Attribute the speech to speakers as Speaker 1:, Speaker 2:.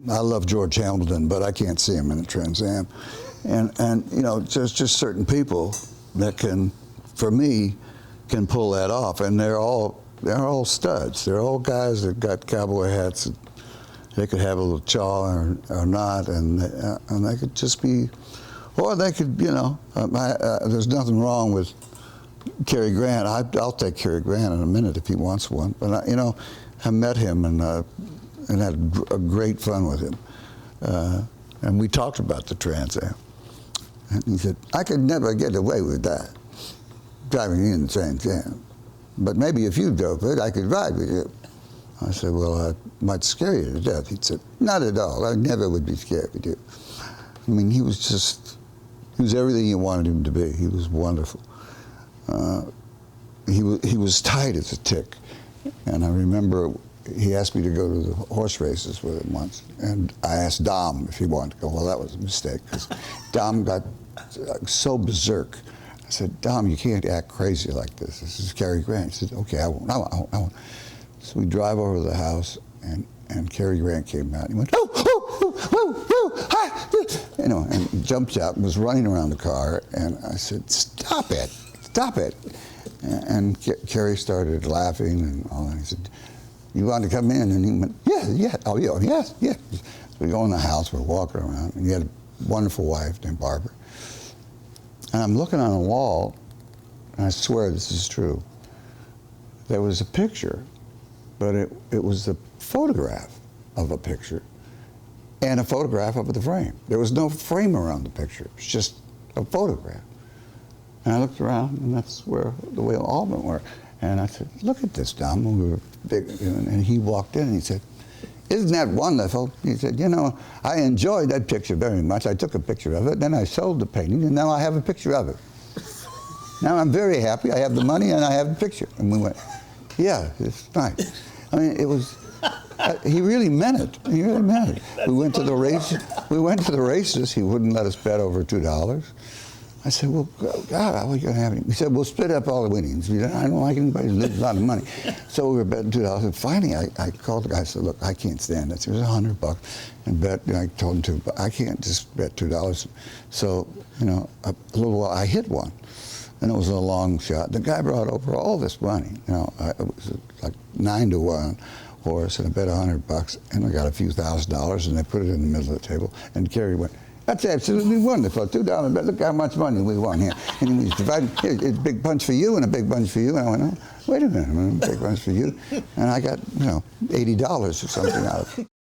Speaker 1: I love George Hamilton, but I can't see him in a Trans Am. And you know, there's just certain people that can, for me, can pull that off, and they're all studs. They're all guys that got cowboy hats. They could have a little chaw or not, and they could just be, or they could, you know, there's nothing wrong with Carey Grant. I'll take Carey Grant in a minute if he wants one. But you know, I met him and had a great fun with him. And we talked about the Trans Am. And he said, I could never get away with that, driving in the Trans Am. But maybe if you drove it, I could ride with you. I said, well, I might scare you to death. He said, not at all. I never would be scared with you. I mean, he was everything you wanted him to be. He was wonderful. He was tight as a tick. And I remember he asked me to go to the horse races with him once, and I asked Dom if he wanted to go. Well, that was a mistake, because Dom got so berserk. I said, Dom, you can't act crazy like this. This is Carey Grant. He said, okay, I won't. So we drive over to the house, and Carey Grant came out. He went, hi! You know, and he jumped out and was running around the car, and I said, stop it, stop it. And Carey started laughing and all that. He said, you want to come in? And he went, yeah, oh yeah, yes. So we go in the house, we're walking around, and he had a wonderful wife named Barbara. And I'm looking on a wall, and I swear this is true. There was a picture, but it was the photograph of a picture and a photograph of the frame. There was no frame around the picture. It was just a photograph. And I looked around, and that's where the way all of them were. And I said, look at this, Dom. We were big. And he walked in, and he said, isn't that wonderful? He said, you know, I enjoyed that picture very much. I took a picture of it, then I sold the painting, and now I have a picture of it. Now I'm very happy. I have the money, and I have the picture. And we went, yeah, it's nice. I mean, it was, he really meant it. He really meant it. We went to the race. We went to the races. He wouldn't let us bet over $2. I said, well, God, how are we going to have any? He said, we'll split up all the winnings. I don't like anybody who loses a lot of money. So we were betting $2. And finally, I called the guy and said, look, I can't stand it. It was $100 and bet. You know, I told him to, but I can't just bet $2. So, you know, a little while, I hit one. And it was a long shot. The guy brought over all this money. You know, it was like 9-1 horse, and I bet $100, and I got a few $1,000s, and they put it in the middle of the table. And Carey went, that's absolutely wonderful. $2 bet. Look how much money we won here. And he was dividing. Here's a big bunch for you and a big bunch for you. And I went, oh, wait a minute, a big bunch for you. And I got, you know, $80 or something out of it.